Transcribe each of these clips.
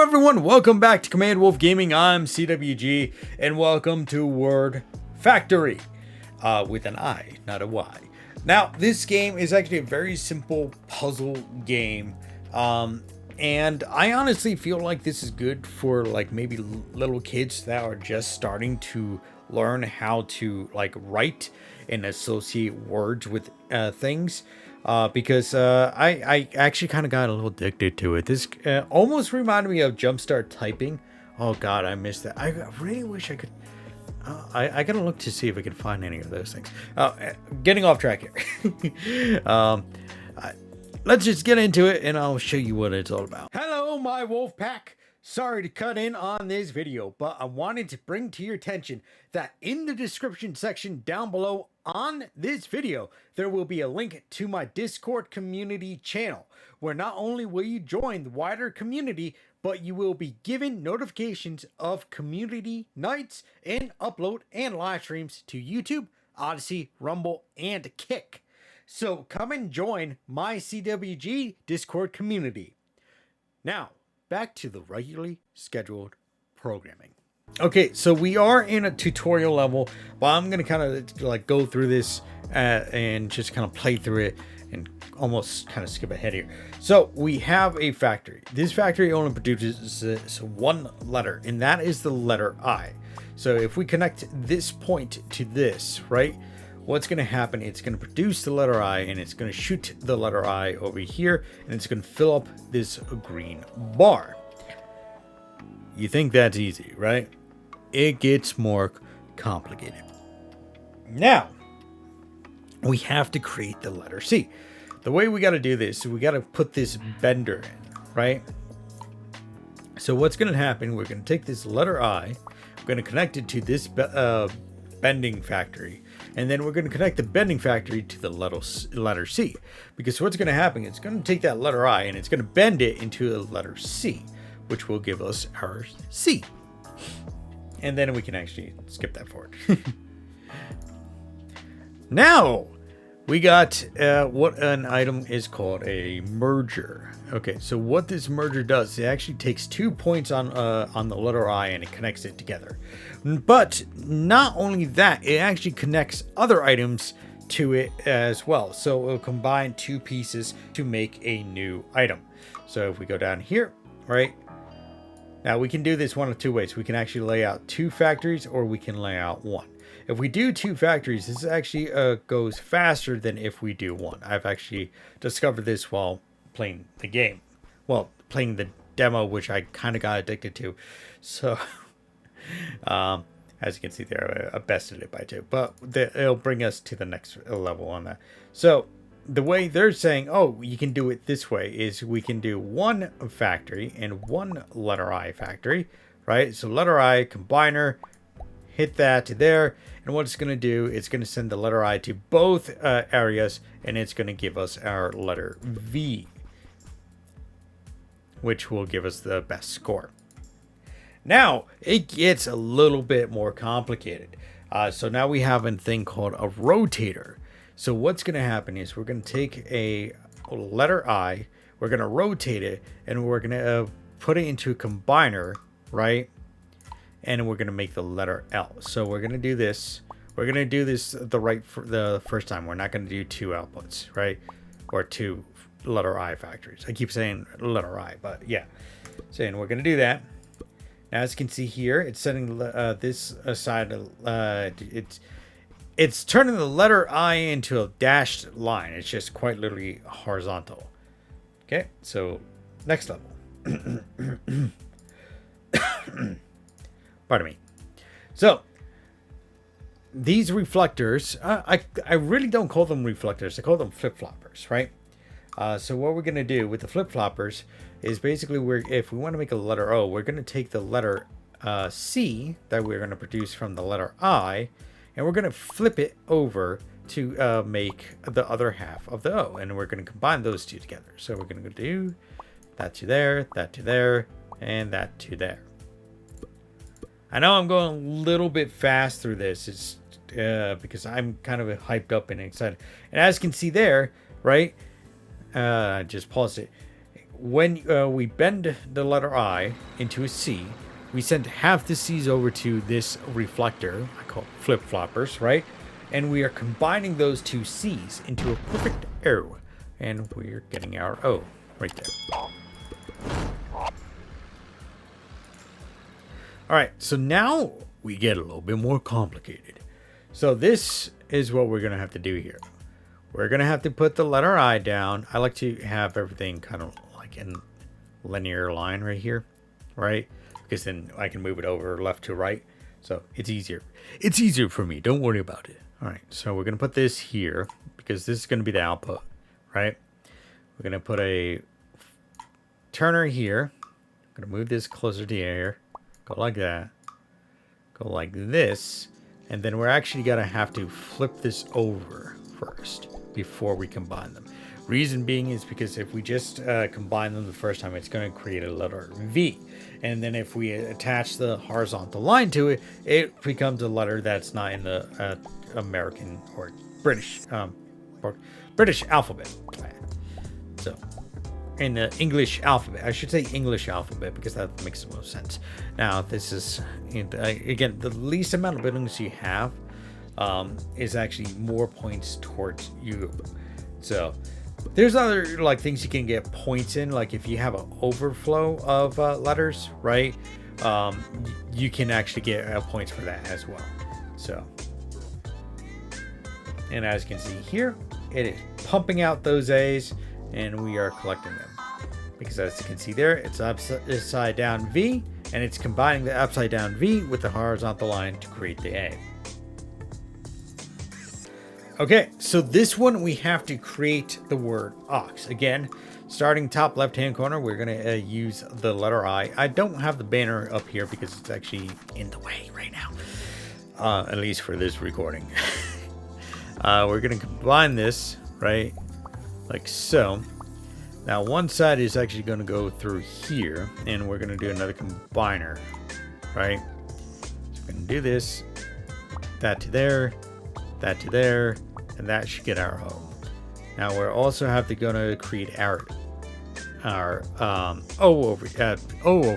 Hello everyone, welcome back to Command Wolf Gaming. I'm CWG, and welcome to Word Factory, with an I, not a Y. Now, this game is actually a very simple puzzle game, and I honestly feel like this is good for like maybe little kids that are just starting to learn how to like write and associate words with things. Because I actually kind of got a little addicted to it. This almost reminded me of Jumpstart Typing. Oh god, I missed that. I really wish I could. I gotta look to see if I can find any of those things. Getting off track here. Let's just get into it, and I'll show you what it's all about. Hello, my wolf pack. Sorry to cut in on this video, but I wanted to bring to your attention that in the description section down below on this video, there will be a link to my Discord community channel, where not only will you join the wider community, but you will be given notifications of community nights and upload and live streams to YouTube, Odyssey, Rumble, and Kick. So come and join my CWG Discord community. Now, back to the regularly scheduled programming. Okay, so we are in a tutorial level, but I'm going to kind of like go through this and just kind of play through it and almost kind of skip ahead here. So we have a factory. This factory only produces one letter, and that is the letter I. So if we connect this point to this, right, what's going to happen, it's going to produce the letter I, and it's going to shoot the letter I over here, and it's going to fill up this green bar. You think that's easy, right? It gets more complicated. Now, we have to create the letter C. The way we got to do this is we got to put this bender in, right? So what's going to happen, we're going to take this letter I, we're going to connect it to this bending factory, and then we're going to connect the bending factory to the letter C, because what's going to happen, it's going to take that letter I and it's going to bend it into a letter C, which will give us our C. And then we can actually skip that forward. Now we got what an item is called a merger. Okay, so what this merger does, it actually takes 2 points on the letter I and it connects it together. But not only that, it actually connects other items to it as well. So it'll combine two pieces to make a new item. So if we go down here, right? Now we can do this one of two ways. We can actually lay out two factories, or we can lay out one. If we do two factories, this actually goes faster than if we do one. I've actually discovered this while playing the game. Well, playing the demo, which I kind of got addicted to. So, as you can see there, I bested it by 2. But it'll bring us to the next level on that. So, the way they're saying, oh, you can do it this way, is we can do one factory and one letter I factory, right? So letter I combiner, hit that to there, and what it's going to do, it's going to send the letter I to both areas, and it's going to give us our letter V, which will give us the best score. Now, it gets a little bit more complicated. So now we have a thing called a rotator. So what's going to happen is we're going to take a letter I, we're going to rotate it, and we're going to put it into a combiner, right? And we're going to make the letter L. So we're going to do this. We're going to do this the first time. We're not going to do 2 outputs, right? Or 2 letter I factories. I keep saying letter I, but yeah. Saying we're going to do that. Now, as you can see here, it's setting this aside. It's turning the letter I into a dashed line. It's just quite literally horizontal. Okay, so next level. Pardon me. So these reflectors, I really don't call them reflectors. I call them flip-floppers, right? So what we're going to do with the flip-floppers is basically if we want to make a letter O, we're going to take the letter C that we're going to produce from the letter I, and we're going to flip it over to make the other half of the O. And we're going to combine those two together. So we're going to do that to there, and that to there. I know I'm going a little bit fast through this. It's because I'm kind of hyped up and excited. And as you can see there, right? Just pause it. when we bend the letter I into a C, we send half the C's over to this reflector, I call it flip-floppers, right? And we are combining those two C's into a perfect O. And we're getting our O right there. All right, so now we get a little bit more complicated. So this is what we're going to have to do here. We're going to have to put the letter I down. I like to have everything kind of like in linear line right here, right? Because then I can move it over left to right. So it's easier. It's easier for me. Don't worry about it. All right, so we're going to put this here because this is going to be the output, right? We're going to put a turner here. I'm going to move this closer to the air. Go like that. Go like this. And then we're actually going to have to flip this over first before we combine them. Reason being is because if we just combine them the first time, it's going to create a letter V. And then if we attach the horizontal line to it, it becomes a letter that's not in the American or British alphabet. So in the English alphabet, I should say English alphabet because that makes the most sense. Now this is again the least amount of buildings you have is actually more points towards Europe. So there's other like things you can get points in, like if you have an overflow of letters, right? You can actually get points for that as well. So, and as you can see here, it is pumping out those A's, and we are collecting them because as you can see there, it's upside down V, and it's combining the upside down V with the horizontal line to create the A. Okay, so this one we have to create the word ox. Again, starting top left-hand corner, we're going to use the letter I. I don't have the banner up here because it's actually in the way right now, at least for this recording. We're going to combine this, right, like so. Now, one side is actually going to go through here, and we're going to do another combiner, right? So we're going to do this, that to there, that to there, and that should get our O. Now we're also have to gonna create our O over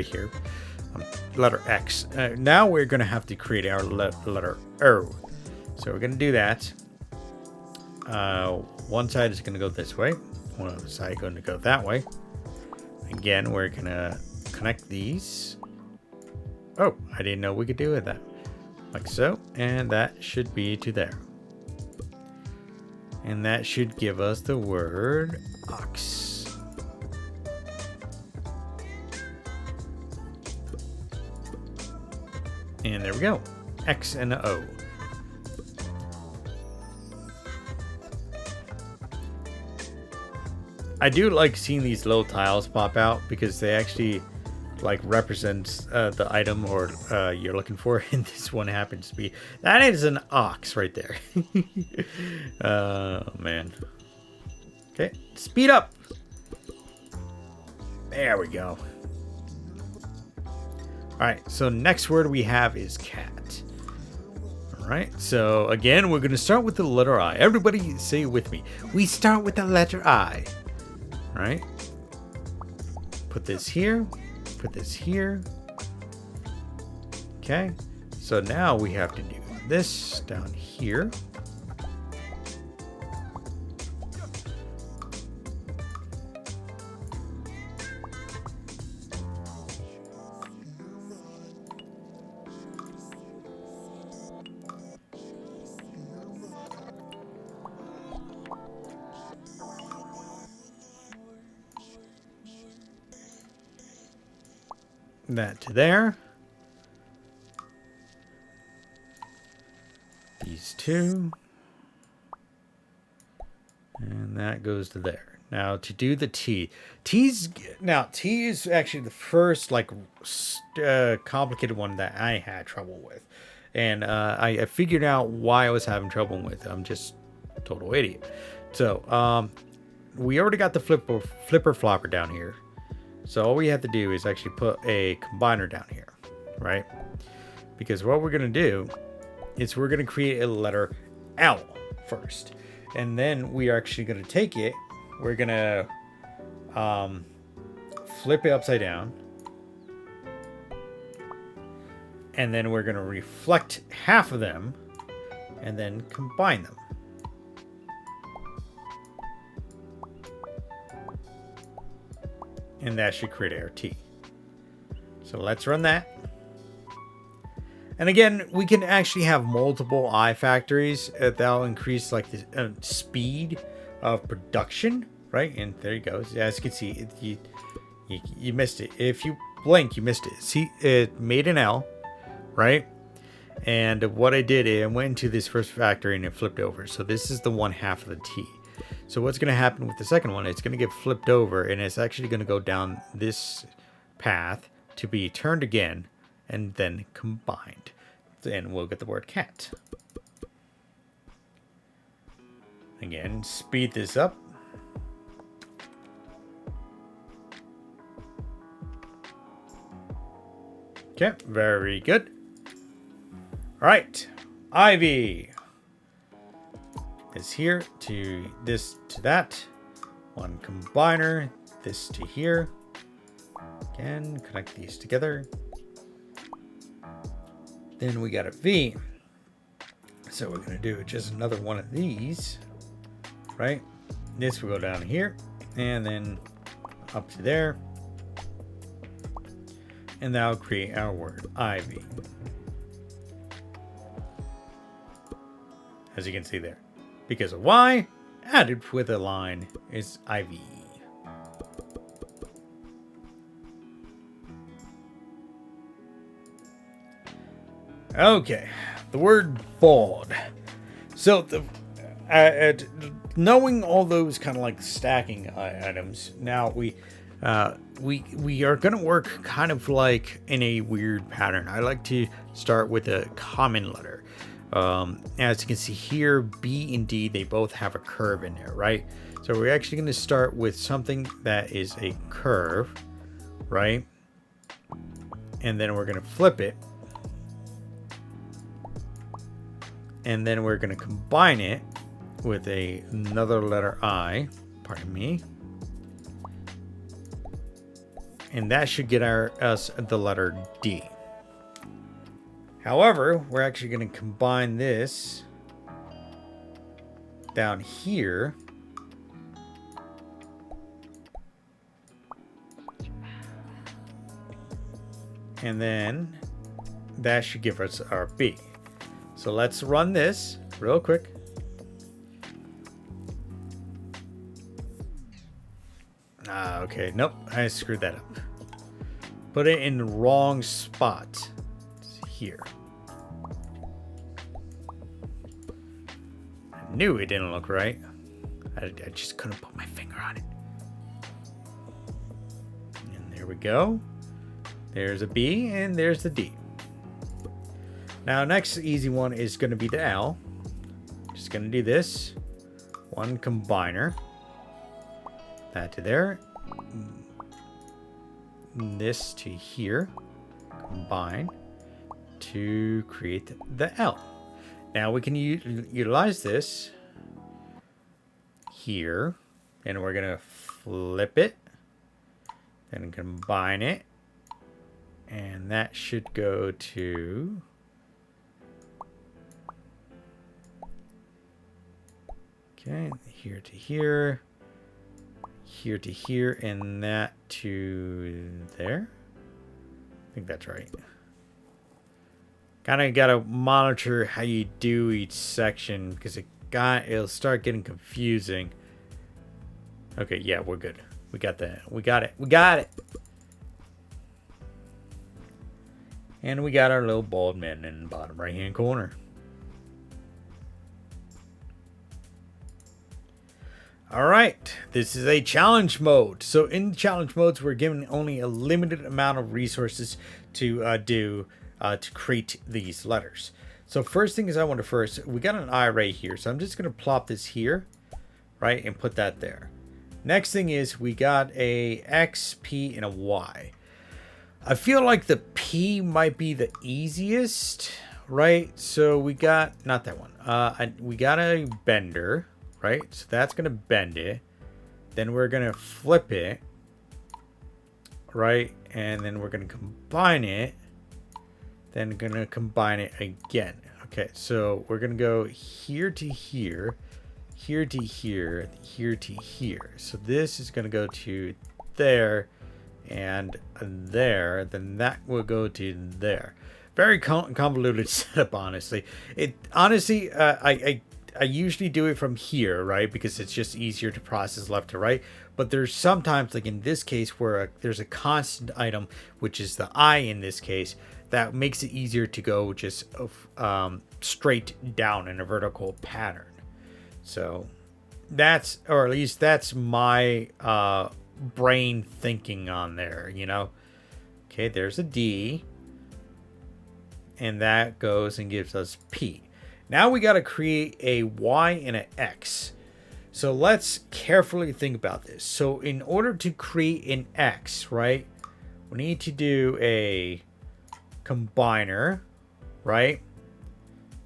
here, letter X. Now we're gonna have to create our letter O. So we're gonna do that. One side is gonna go this way. One other side is gonna go that way. Again, we're gonna connect these. Oh, I didn't know we could do it that. Like so, and that should be to there. And that should give us the word ox. And there we go. X and a O. I do like seeing these little tiles pop out because they actually like represents the item or you're looking for, and this one happens to be that is an ox right there. Oh man. Okay, speed up. There we go. All right, so next word we have is cat. All right, so again we're gonna start with the letter I. Everybody say it with me. We start with the letter I. All right, put this here. Put this here. Okay, so now we have to do this down here. That to there. These two. And that goes to there. Now to do the T. T is actually the first like complicated one that I had trouble with. And I figured out why I was having trouble with it. I'm just a total idiot. So we already got the flipper flopper down here. So all we have to do is actually put a combiner down here, right? Because what we're going to do is we're going to create a letter L first. And then we are actually going to take it. We're going to flip it upside down. And then we're going to reflect half of them and then combine them. And that should create our T. So let's run that. And again, we can actually have multiple I factories. That'll increase like the speed of production, right? And there you go. As you can see, you missed it. If you blink, you missed it. See, it made an L, right? And what I did, I went into this first factory and it flipped over. So this is the 1/2 of the T. So what's going to happen with the second one? It's going to get flipped over, and it's actually going to go down this path to be turned again and then combined. Then we'll get the word cat. Again, speed this up. Okay, very good. All right, Ivy is here to this to that. One combiner, this to here. Again, connect these together. Then we got a V. So we're going to do just another one of these, right? This will go down here and then up to there. And that'll create our word Ivy. As you can see there. Because of Y, added with a line is Ivy. Okay, the word bald. So knowing all those kind of like stacking items, now we are going to work kind of like in a weird pattern. I like to start with a common letter. As you can see here, B and D, they both have a curve in there, right? So we're actually going to start with something that is a curve, right? And then we're going to flip it. And then we're going to combine it with another letter I, pardon me. And that should get us the letter D. However, we're actually going to combine this down here. And then that should give us our B. So let's run this real quick. Okay, nope, I screwed that up. Put it in the wrong spot. It's here. I knew it didn't look right. I just couldn't put my finger on it. And there we go. There's a B and there's the D. Now, next easy one is going to be the L. Just going to do this. One combiner. That to there. This to here. Combine to create the L. Now, we can utilize this here. And we're going to flip it. Then combine it. And that should go to... Okay, here to here, here to here, and that to there. I think that's right. Kind of got to monitor how you do each section because it'll start getting confusing. Okay, yeah, we're good. We got that. We got it. We got it. And we got our little bald man in the bottom right-hand corner. All right, this is a challenge mode. So in challenge modes, we're given only a limited amount of resources to create these letters. So first thing is we got an I right here. So I'm just going to plop this here, right, and put that there. Next thing is we got a X, P, and a Y. I feel like the P might be the easiest, right? So we got, not that one. We got a bender. Right, so that's going to bend it. Then we're going to flip it. right? And then we're going to combine it. Then going to combine it again. Okay, so we're going to go here to here, here to here, here to here. So this is going to go to there and there. Then that will go to there. Very convoluted setup, honestly. I usually do it from here, right? Because it's just easier to process left to right. But there's sometimes, like in this case, where there's a constant item, which is the I in this case, that makes it easier to go just straight down in a vertical pattern. So that's, or at least that's my brain thinking on there, you know? Okay, there's a D. And that goes and gives us P. Now we got to create a Y and an X. So let's carefully think about this. So in order to create an X, right, we need to do a combiner, right?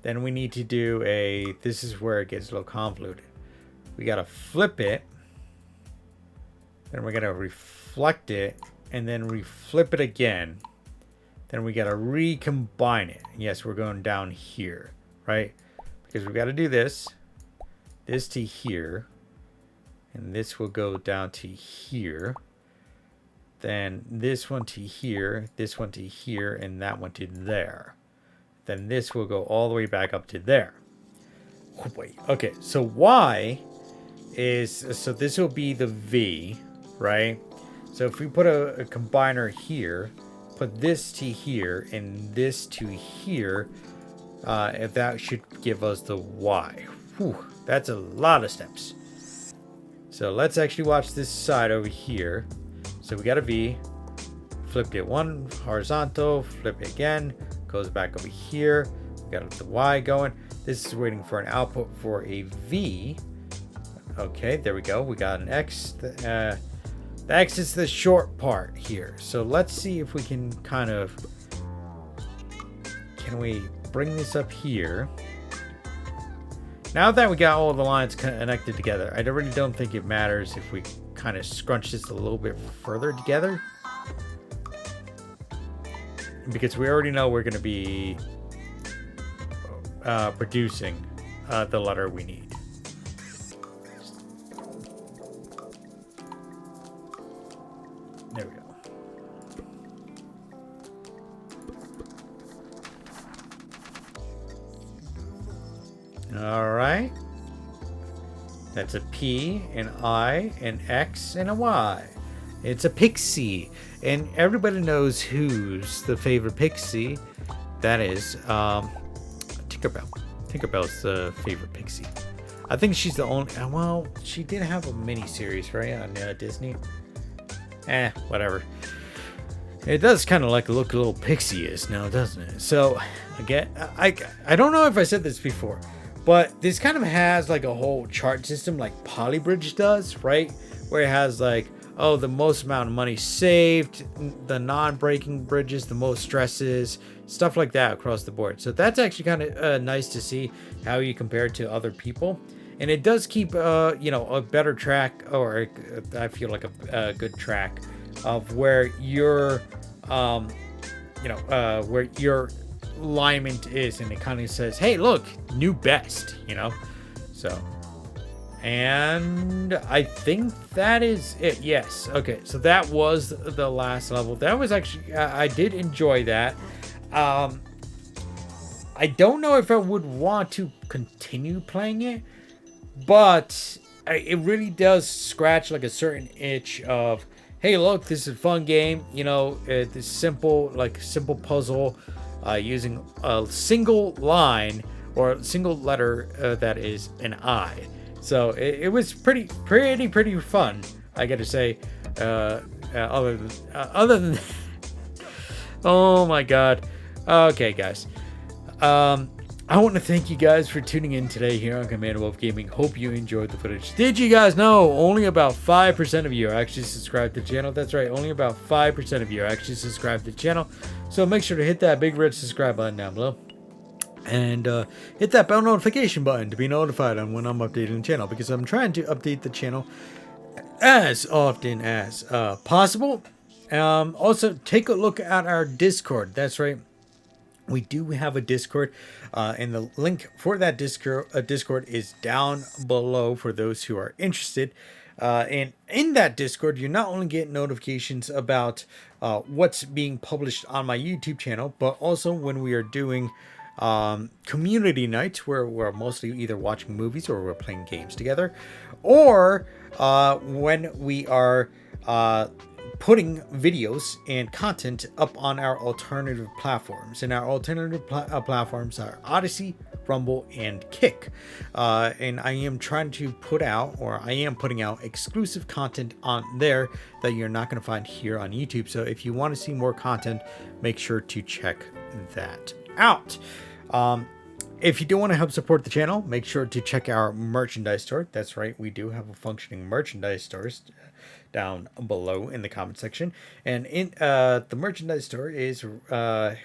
Then we need to do a, this is where it gets a little convoluted. We got to flip it. Then we're going to reflect it. And then reflip it again. Then we got to recombine it. Yes, we're going down here, right? Because we got to do this to here, and this will go down to here. Then this one to here, this one to here, and that one to there. Then this will go all the way back up to there. Oh boy. Okay, so Y is, so this will be the V, right? So if we put a combiner here, put this to here and this to here, if that should give us the Y. Whew, that's a lot of steps. So let's actually watch this side over here. So we got a V, flipped it one horizontal, flip it again, goes back over here. We got the Y going. This is waiting for an output for a V. Okay, there we go. We got an X. The X is the short part here. So let's see if we can kind of, can we bring this up here? Now that we got all the lines connected together, I really don't think it matters if we kind of scrunch this a little bit further together. Because we already know we're going to be producing the letter we need. There we go. All right. That's a P, an I, an X, and a Y. It's a pixie. And everybody knows who's the favorite pixie. That is Tinkerbell. Tinkerbell's the favorite pixie. I think she's the only... Well, she did have a mini-series, right, on Disney. Whatever. It does kind of like look a little pixie is now, doesn't it? So, again, I don't know if I said this before, but this kind of has like a whole chart system like Polybridge does, right? Where it has like, oh, the most amount of money saved, the non-breaking bridges, the most stresses, stuff like that across the board. So that's actually kind of nice to see how you compare it to other people. And it does keep, a better track, or I feel like a good track of where your, where your alignment is. And it kind of says, hey, look, new best, So, and I think that is it. Yes. Okay. So that was the last level. That was actually, I did enjoy that. I don't know if I would want to continue playing it. But it really does scratch like a certain itch of, hey, look, this is a fun game. This simple puzzle using a single line or a single letter that is an I. So it was pretty fun, I got to say. Other than oh my God. Okay, guys. I want to thank you guys for tuning in today here on Command Wolf Gaming. Hope you enjoyed the footage. Did you guys know only about 5% of you are actually subscribed to the channel? That's right, only about 5% of you are actually subscribed to the channel. So make sure to hit that big red subscribe button down below. And hit that bell notification button to be notified on when I'm updating the channel. Because I'm trying to update the channel as often as possible. Also, take a look at our Discord. That's right. We do have a Discord, and the link for that Discord is down below for those who are interested. And in that Discord, you not only get notifications about what's being published on my YouTube channel, but also when we are doing community nights where we're mostly either watching movies or we're playing games together, or when we are putting videos and content up on our alternative platforms. And our alternative platforms are Odyssey, Rumble, and Kick. And I am trying to put out, or I am putting out exclusive content on there that you're not going to find here on YouTube. So if you want to see more content, make sure to check that out. If you do want to help support the channel, make sure to check our merchandise store. That's right, we do have a functioning merchandise store down below in the comment section. And in the merchandise store is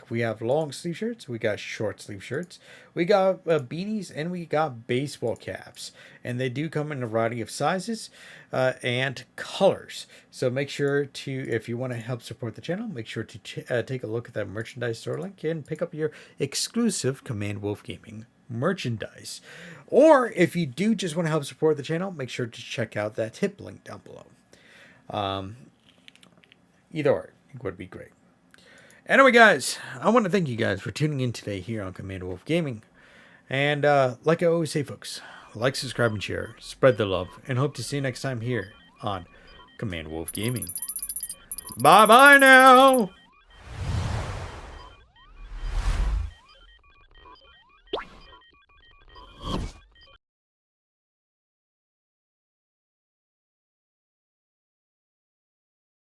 we have long sleeve shirts, we got short sleeve shirts, we got beanies, and we got baseball caps. And they do come in a variety of sizes and colors. So make sure to, if you want to help support the channel, make sure to take a look at that merchandise store link and pick up your exclusive Command Wolf Gaming merchandise. Or if you do just want to help support the channel, make sure to check out that tip link down below. Either or would be great. Anyway, guys, I want to thank you guys for tuning in today here on Command Wolf Gaming. And like I always say, folks, like, subscribe, and share. Spread the love. And hope to see you next time here on Command Wolf Gaming. Bye-bye now.